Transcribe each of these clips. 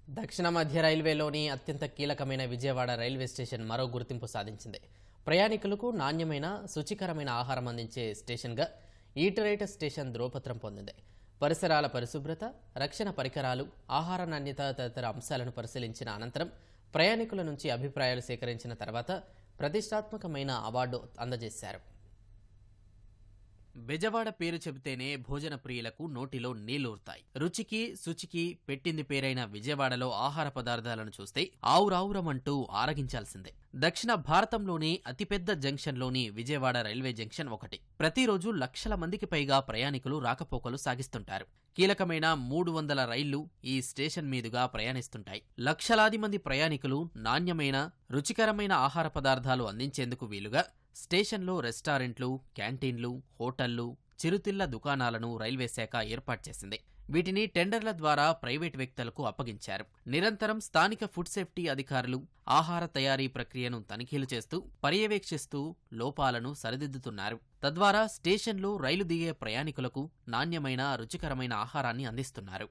దక్షిణ మధ్య రైల్వేలోని అత్యంత కీలకమైన విజయవాడ రైల్వే స్టేషన్ మరో గుర్తింపు సాధించింది. ప్రయాణికులకు నాణ్యమైన, శుచికరమైన ఆహారం అందించే స్టేషన్గా ఈట్ రైట్ స్టేషన్ ధ్రువపత్రం పొందింది. పరిసరాల పరిశుభ్రత, రక్షణ పరికరాలు, ఆహార నాణ్యత తదితర అంశాలను పరిశీలించిన అనంతరం ప్రయాణికుల నుంచి అభిప్రాయాలు సేకరించిన తర్వాత ప్రతిష్టాత్మకమైన అవార్డు అందజేశారు. బెజవాడ పేరు చెబితేనే భోజన ప్రియులకు నోటిలో నీళ్లూరుతాయి. రుచికి, శుచికి పెట్టింది పేరైన విజయవాడలో ఆహార పదార్థాలను చూస్తే ఆవురావురమంటూ ఆరగించాల్సిందే. దక్షిణ భారతంలోని అతిపెద్ద జంక్షన్లోని విజయవాడ రైల్వే జంక్షన్ ఒకటి. ప్రతిరోజు లక్షల మందికి పైగా ప్రయాణికులు రాకపోకలు సాగిస్తుంటారు. కీలకమైన 300 రైళ్లు ఈ స్టేషన్ మీదుగా ప్రయాణిస్తుంటాయి. లక్షలాది మంది ప్రయాణికులు నాణ్యమైన, రుచికరమైన ఆహార పదార్థాలు అందించేందుకు వీలుగా స్టేషన్లో రెస్టారెంట్లు, క్యాంటీన్లు, హోటళ్లు, చిరుతిళ్ల దుకాణాలను రైల్వే శాఖ ఏర్పాటు చేసింది. వీటిని టెండర్ల ద్వారా ప్రైవేటు వ్యక్తులకు అప్పగించారు. నిరంతరం స్థానిక ఫుడ్ సేఫ్టీ అధికారులు ఆహార తయారీ ప్రక్రియను తనిఖీలు చేస్తూ, పర్యవేక్షిస్తూ లోపాలను సరిదిద్దుతున్నారు. తద్వారా స్టేషన్లో రైలు దిగే ప్రయాణికులకు నాణ్యమైన, రుచికరమైన ఆహారాన్ని అందిస్తున్నారు.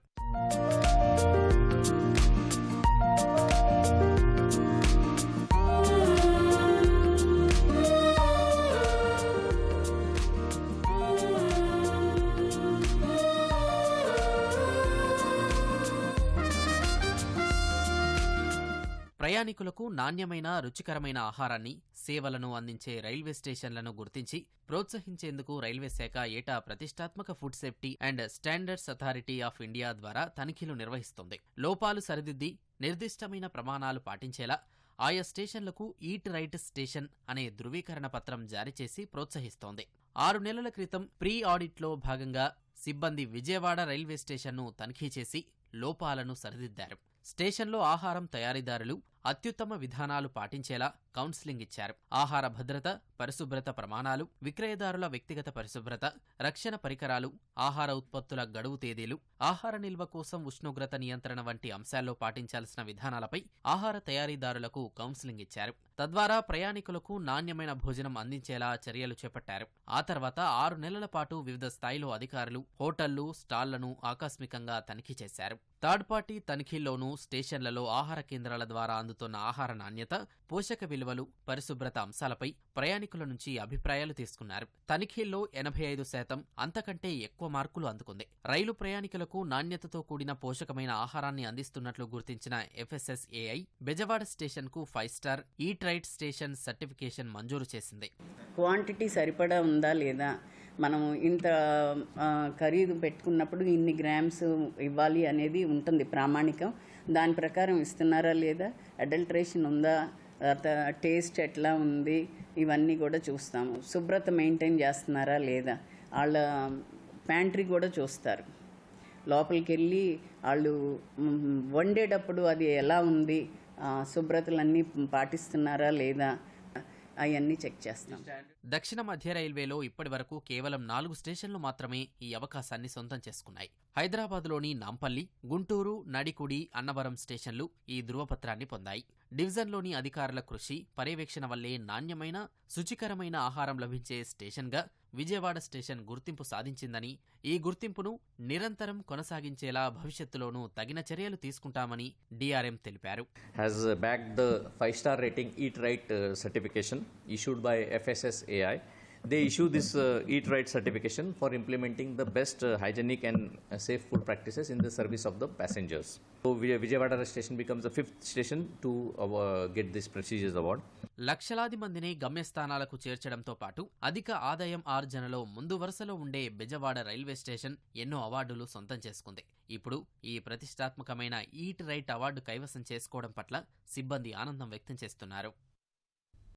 ప్రయాణికులకు నాణ్యమైన, రుచికరమైన ఆహారాన్ని, సేవలను అందించే రైల్వే స్టేషన్లను గుర్తించి ప్రోత్సహించేందుకు రైల్వే శాఖ ఏటా ప్రతిష్టాత్మక food safety and standards authority of India ద్వారా తనిఖీలు నిర్వహిస్తోంది. లోపాలు సరిదిద్ది నిర్దిష్టమైన ప్రమాణాలు పాటించేలా ఆయా స్టేషన్లకు ఈట్ రైట్ స్టేషన్ అనే ధృవీకరణ పత్రం జారీ చేసి ప్రోత్సహిస్తోంది. 6 నెలల క్రితం ప్రీ ఆడిట్లో భాగంగా సిబ్బంది విజయవాడ రైల్వే స్టేషన్ను తనిఖీ చేసి లోపాలను సరిదిద్దారు. స్టేషన్లో ఆహారం తయారీదారులు అత్యుత్తమ విధానాలు పాటించేలా కౌన్సిలింగ్ ఇచ్చారు. ఆహార భద్రత, పరిశుభ్రత ప్రమాణాలు, విక్రయదారుల వ్యక్తిగత పరిశుభ్రత, రక్షణ పరికరాలు, ఆహార ఉత్పత్తుల గడువు తేదీలు, ఆహార నిల్వ కోసం ఉష్ణోగ్రత నియంత్రణ వంటి అంశాల్లో పాటించాల్సిన విధానాలపై ఆహార తయారీదారులకు కౌన్సిలింగ్ ఇచ్చారు. తద్వారా ప్రయాణికులకు నాణ్యమైన భోజనం అందించేలా చర్యలు చేపట్టారు. ఆ తర్వాత 6 నెలల పాటు వివిధ స్థాయిలో అధికారులు హోటళ్లు, స్టాళ్లను ఆకస్మికంగా తనిఖీ చేశారు. థర్డ్ పార్టీ తనిఖీల్లోనూ స్టేషన్లలో ఆహార కేంద్రాల ద్వారా అందుతున్న ఆహార నాణ్యత, పోషక విలువలు, పరిశుభ్రత అంశాలపై ప్రయాణికుల నుంచి అభిప్రాయాలు తీసుకున్నారు. తనిఖీల్లో 85% అంతకంటే ఎక్కువ మార్కులు అందుకుంది. రైలు ప్రయాణికులకు నాణ్యతతో కూడిన పోషకమైన ఆహారాన్ని అందిస్తున్నట్లు గుర్తించిన FSSAI బెజవాడ స్టేషన్ కు 5 star eat right station certification మంజూరు చేసింది. క్వాంటిటీ సరిపడా ఉందా లేదా, మనము ఇంత ఖరీదు పెట్టుకున్నప్పుడు ఇన్ని గ్రామ్స్ ఇవ్వాలి అనేది ఉంటుంది ప్రామాణికం. దాని ప్రకారం ఇస్తున్నారా లేదా, అడల్ట్రేషన్ ఉందా, టేస్ట్ ఎట్లా ఉంది, ఇవన్నీ కూడా చూస్తాము. శుభ్రత మెయింటైన్ చేస్తున్నారా లేదా, వాళ్ళ ప్యాంట్రీ కూడా చూస్తారు. లోపలికి వెళ్ళి వాళ్ళు వండేటప్పుడు అది ఎలా ఉంది, శుభ్రతలన్నీ పాటిస్తున్నారా లేదా, అవన్నీ చెక్ చేస్తాం. దక్షిణ మధ్య రైల్వేలో ఇప్పటి వరకు కేవలం 4 స్టేషన్లు మాత్రమే ఈ అవకాశాన్ని సొంతం చేసుకున్నాయి. హైదరాబాద్లోని నాంపల్లి, గుంటూరు, నడికుడి, అన్నవరం స్టేషన్లు ఈ ధృవపత్రాన్ని పొందాయి. డివిజన్లోని అధికారుల కృషి, పర్యవేక్షణ వల్లే నాణ్యమైన, శుచికరమైన ఆహారం లభించే స్టేషన్గా విజయవాడ స్టేషన్ గుర్తింపు సాధించిందని, ఈ గుర్తింపును నిరంతరం కొనసాగించేలా భవిష్యత్తులోనూ తగిన చర్యలు తీసుకుంటామని DRM తెలిపారు. Has bagged the 5-star rating Eat Right certification issued by FSSAI. They issue this Eat Right certification for implementing the best hygienic and safe food practices in the service of the passengers. So Vijayawada station becomes the 5th station to get this prestigious award. లక్షలాది మందిని గమ్యస్థానాలకు చేర్చడంతో పాటు అధిక ఆదాయం ఆర్జనలో ముందు వరుసలో ఉండే Bezawada railway station ఎన్నో అవార్డులు సొంతం చేసుకుంది. ఇప్పుడు ఈ ప్రతిష్టాత్మకమైన ఈట్ రైట్ అవార్డు కైవసం చేసుకోవడం పట్ల సిబ్బంది ఆనందం వ్యక్తం చేస్తున్నారు.